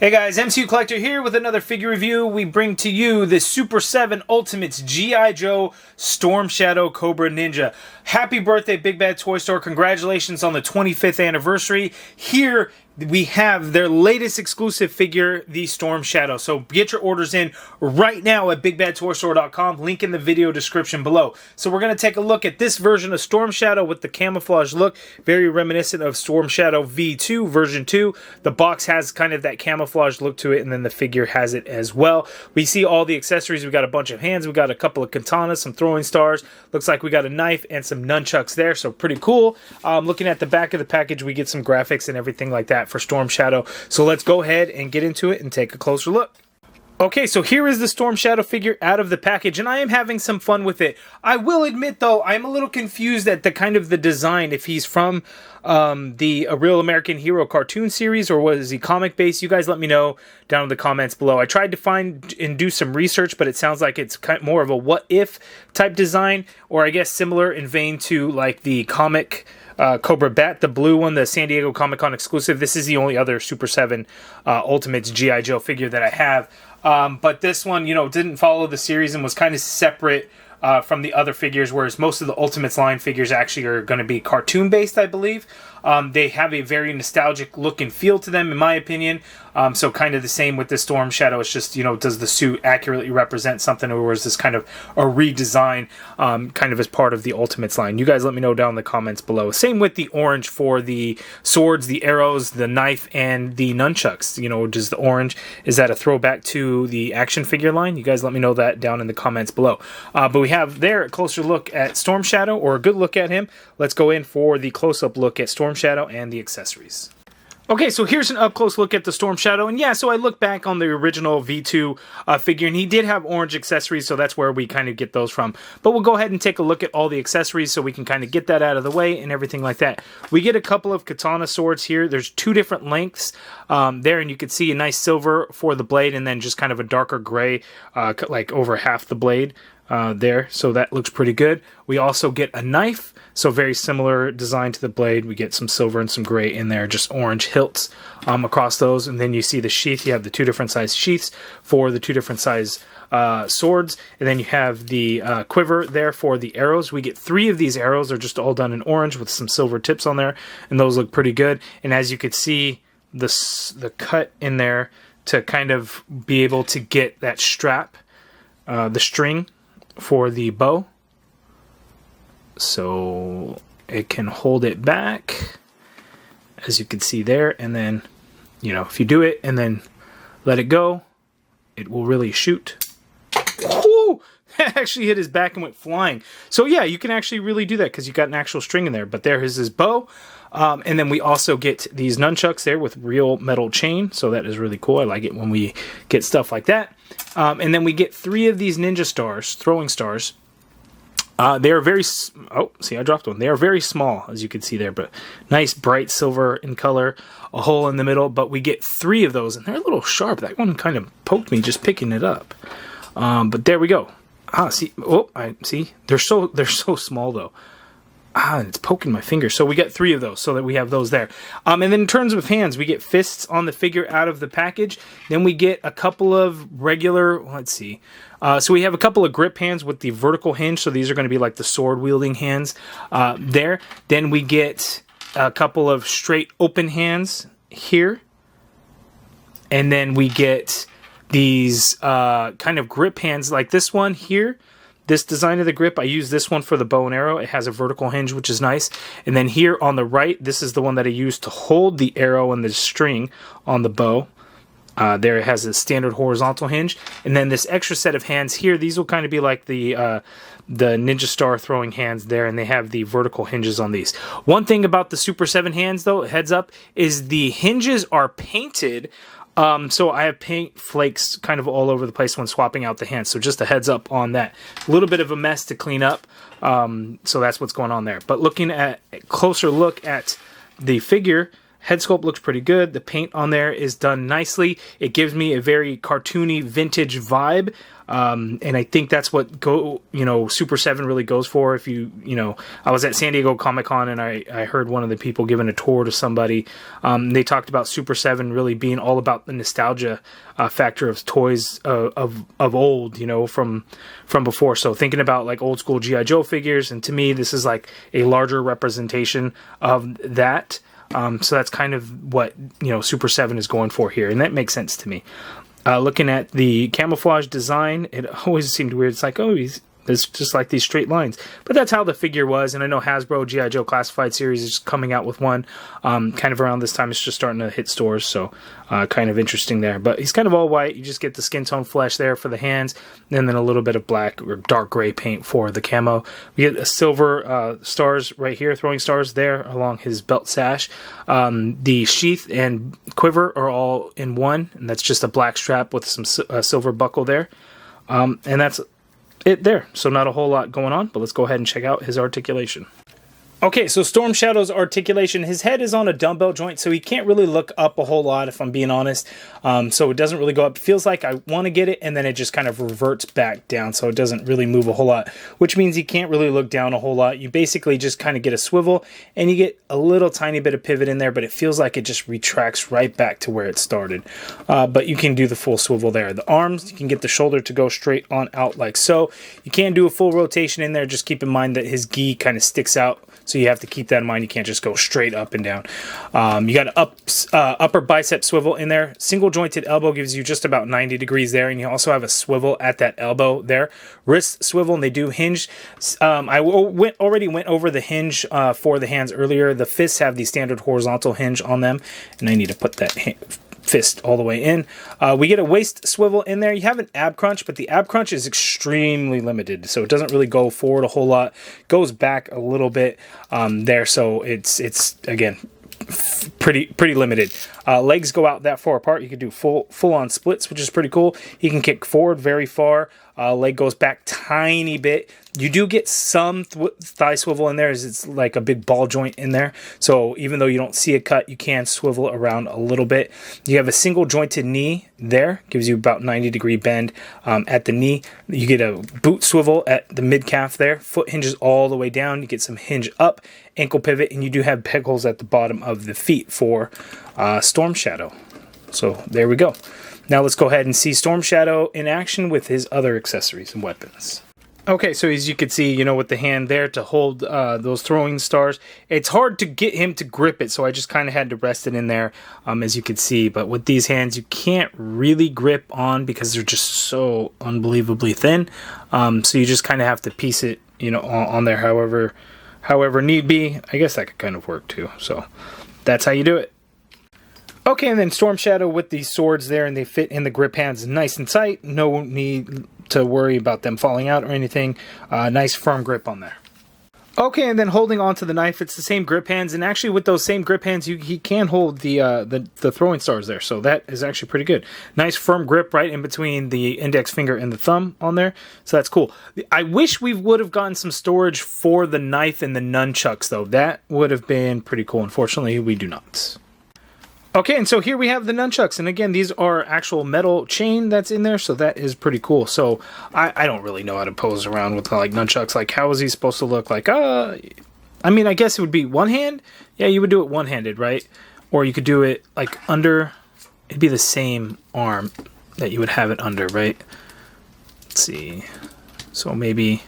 Hey guys, MCU Collector here with another figure review. We bring to you the Super7 Ultimates G.I. Joe Storm Shadow Cobra Ninja. Happy birthday, Big Bad Toy Store. Congratulations on the 25th anniversary. Here we have their latest exclusive figure, the Storm Shadow. So get your orders in right now at bigbadtoystore.com. Link in the video description below. So we're going to take a look at this version of Storm Shadow with the camouflage look. Very reminiscent of Storm Shadow V2 version 2. The box has kind of that camouflage look to it, and then the figure has it as well. We see all the accessories. We got a bunch of hands. We got a couple of katanas, some throwing stars. Looks like we got a knife and some nunchucks there, so pretty cool. Looking at the back of the package, we get some graphics and everything like that for Storm Shadow. So let's go ahead and get into it and take a closer look. Okay, so here is the Storm Shadow figure out of the package, and I am having some fun with it. I will admit, though, I'm a little confused at the design, if he's from the A Real American Hero cartoon series, or was he comic-based? You guys let me know down in the comments below. I tried to find and do some research, but it sounds like it's kind of more of a what-if type design, or I guess similar in vein to like the comic Cobra b.a.t, the blue one, the San Diego Comic-Con exclusive. This is the only other Super 7 Ultimates G.I. Joe figure that I have. But this one, you know, didn't follow the series and was kind of separate from the other figures, whereas most of the Ultimates line figures actually are going to be cartoon-based, I believe. They have a very nostalgic look and feel to them, in my opinion. So kind of the same with the Storm Shadow. It's just, you know, does the suit accurately represent something, or is this kind of a redesign kind of as part of the Ultimates line? You guys let me know down in the comments below. Same with the orange for the swords, the arrows, the knife, and the nunchucks. You know, does the orange, is that a throwback to the action figure line? You guys let me know that down in the comments below. But we have there a closer look at Storm Shadow, or a good look at him. Let's go in for the close-up look at Storm Shadow and the accessories. Okay, so here's an up-close look at the Storm Shadow, and yeah, so I look back on the original V2 figure, and he did have orange accessories, so that's where we kind of get those from. But we'll go ahead and take a look at all the accessories so we can kind of get that out of the way and everything like that. We get a couple of katana swords here. There's two different lengths there, and you can see a nice silver for the blade, and then just kind of a darker gray, like over half the blade. There, so that looks pretty good. We also get a knife, so very similar design to the blade. We get some silver and some gray in there, just orange hilts across those, and then you see the sheath. You have the two different size sheaths for the two different size swords, and then you have the quiver there for the arrows. We get 3 of these arrows. They're just all done in orange with some silver tips on there, and those look pretty good. And as you could see, the cut in there to kind of be able to get that strap, the string for the bow, so it can hold it back, as you can see there, and then, you know, if you do it and then let it go, it will really shoot. Woo! That actually hit his back and went flying. So yeah, you can actually really do that because you got an actual string in there. But there is his bow. And then we also get these nunchucks there with real metal chain. So that is really cool. I like it when we get stuff like that. And then we get 3 of these ninja stars, throwing stars. They are very... Oh, see, I dropped one. They are very small, as you can see there. But nice, bright silver in color. A hole in the middle. But we get 3 of those. And they're a little sharp. That one kind of poked me just picking it up. But there we go. See, oh, I see. They're so small though. It's poking my finger. So we get 3 of those, so that we have those there. And then in terms of hands, we get fists on the figure out of the package. Then we get a couple of regular. Let's see. So we have a couple of grip hands with the vertical hinge. So these are going to be like the sword wielding hands there. Then we get a couple of straight open hands here, and then we get these kind of grip hands like this one here. This design of the grip, I use this one for the bow and arrow. It has a vertical hinge, which is nice. And then here on the right, this is the one that I use to hold the arrow and the string on the bow. There it has a standard horizontal hinge. And then this extra set of hands here, these will kind of be like the Ninja Star throwing hands there, and they have the vertical hinges on these. One thing about the Super 7 hands, though, heads up, is the hinges are painted. So I have paint flakes kind of all over the place when swapping out the hands. So just a heads up on that. A little bit of a mess to clean up. So that's what's going on there. But looking at a closer look at the figure, Head sculpt looks pretty good. The paint on there is done nicely. It gives me a very cartoony vintage vibe. And I think that's what Super 7 really goes for. If I was at San Diego Comic-Con and I heard one of the people giving a tour to somebody. They talked about Super 7 really being all about the nostalgia factor of toys of old, from before. So thinking about like old school G.I. Joe figures, and to me, this is like a larger representation of that. So that's kind of what Super 7 is going for here, and that makes sense to me. Looking at the camouflage design, it always seemed weird. It's like, oh, it's just like these straight lines. But that's how the figure was, and I know Hasbro G.I. Joe Classified Series is coming out with one kind of around this time. It's just starting to hit stores, so kind of interesting there. But he's kind of all white. You just get the skin tone flesh there for the hands, and then a little bit of black or dark gray paint for the camo. We get a silver stars right here, throwing stars there along his belt sash. The sheath and quiver are all in one, and that's just a black strap with some silver buckle there. And that's it there. So not a whole lot going on, but let's go ahead and check out his articulation. Okay, so Storm Shadow's articulation, his head is on a dumbbell joint, so he can't really look up a whole lot, if I'm being honest. So it doesn't really go up. It feels like I want to get it, and then it just kind of reverts back down, so it doesn't really move a whole lot, which means he can't really look down a whole lot. You basically just kind of get a swivel, and you get a little tiny bit of pivot in there, but it feels like it just retracts right back to where it started. But you can do the full swivel there. The arms, you can get the shoulder to go straight on out like so. You can do a full rotation in there. Just keep in mind that his gi kind of sticks out, so you have to keep that in mind. You can't just go straight up and down. You got an upper bicep swivel in there. Single jointed elbow gives you just about 90 degrees there, and you also have a swivel at that elbow there. Wrist swivel, and they do hinge. I already went over the hinge for the hands earlier. The fists have the standard horizontal hinge on them, and I need to put that fist all the way in. We get a waist swivel in there. You have an ab crunch, but the ab crunch is extremely limited, so it doesn't really go forward a whole lot. Goes back a little bit there, so it's again pretty limited. Legs go out that far apart. You can do full on splits, which is pretty cool. He can kick forward very far. Leg goes back tiny bit. You do get some thigh swivel in there, as it's like a big ball joint in there. So even though you don't see a cut, you can swivel around a little bit. You have a single jointed knee there, gives you about 90 degree bend at the knee. You get a boot swivel at the mid calf there. Foot hinges all the way down. You get some hinge up, ankle pivot, and you do have peg holes at the bottom of the feet for Storm Shadow. So there we go. Now let's go ahead and see Storm Shadow in action with his other accessories and weapons. Okay, so as you can see, with the hand there to hold those throwing stars, it's hard to get him to grip it, so I just kind of had to rest it in there, as you can see. But with these hands, you can't really grip on because they're just so unbelievably thin. So you just kind of have to piece it, on there however need be. I guess that could kind of work too. So that's how you do it. Okay, and then Storm Shadow with these swords there, and they fit in the grip hands nice and tight. No need to worry about them falling out or anything. Nice firm grip on there. Okay, and then holding onto the knife, it's the same grip hands, and actually with those same grip hands, he can hold the throwing stars there, so that is actually pretty good. Nice firm grip right in between the index finger and the thumb on there, so that's cool. I wish we would have gotten some storage for the knife and the nunchucks, though. That would have been pretty cool. Unfortunately, we do not. Okay, and so here we have the nunchucks, and again, these are actual metal chain that's in there, so that is pretty cool. So I don't really know how to pose around with like nunchucks. Like, how is he supposed to look? Like, I mean, I guess it would be one hand. Yeah, you would do it one-handed, right? Or you could do it like under. It'd be the same arm that you would have it under, right? Let's see. So maybe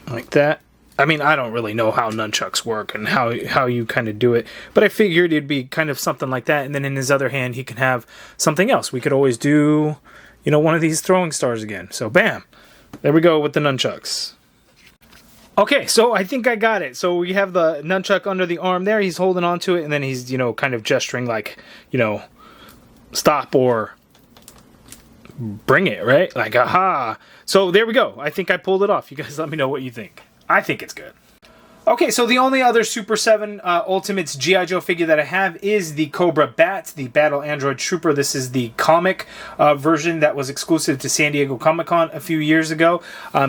like that. I mean, I don't really know how nunchucks work and how you kind of do it, but I figured it'd be kind of something like that, and then in his other hand, he can have something else. We could always do, one of these throwing stars again. So, bam! There we go with the nunchucks. Okay, so I think I got it. So we have the nunchuck under the arm there. He's holding on to it, and then he's, kind of gesturing like, stop or bring it, right? Like, aha! So there we go. I think I pulled it off. You guys let me know what you think. I think it's good. Okay, so the only other Super 7 Ultimates G.I. Joe figure that I have is the Cobra b.a.t, the Battle Android Trooper. This is the comic version that was exclusive to San Diego Comic-Con a few years ago.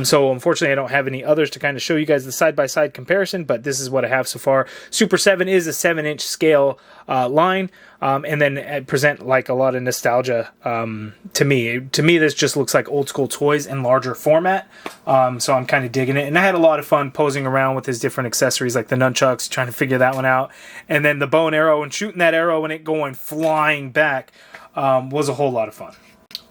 So unfortunately, I don't have any others to kind of show you guys the side-by-side comparison, but this is what I have so far. Super 7 is a 7-inch scale line, and then present like a lot of nostalgia to me. To me, this just looks like old school toys in larger format, so I'm kind of digging it. And I had a lot of fun posing around with his different accessories like the nunchucks, trying to figure that one out, and then the bow and arrow and shooting that arrow and it going flying back was a whole lot of fun.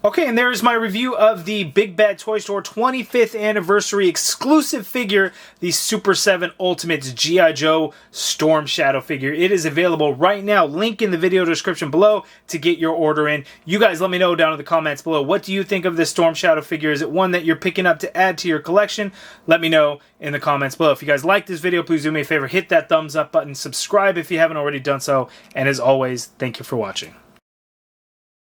Okay, and there's my review of the Big Bad Toy Store 25th anniversary exclusive figure, the Super 7 Ultimates G.I. Joe Storm Shadow figure. It is available right now. Link in the video description below to get your order in. You guys let me know down in the comments below. What do you think of this Storm Shadow figure? Is it one that you're picking up to add to your collection? Let me know in the comments below. If you guys like this video, please do me a favor. Hit that thumbs up button. Subscribe if you haven't already done so. And as always, thank you for watching.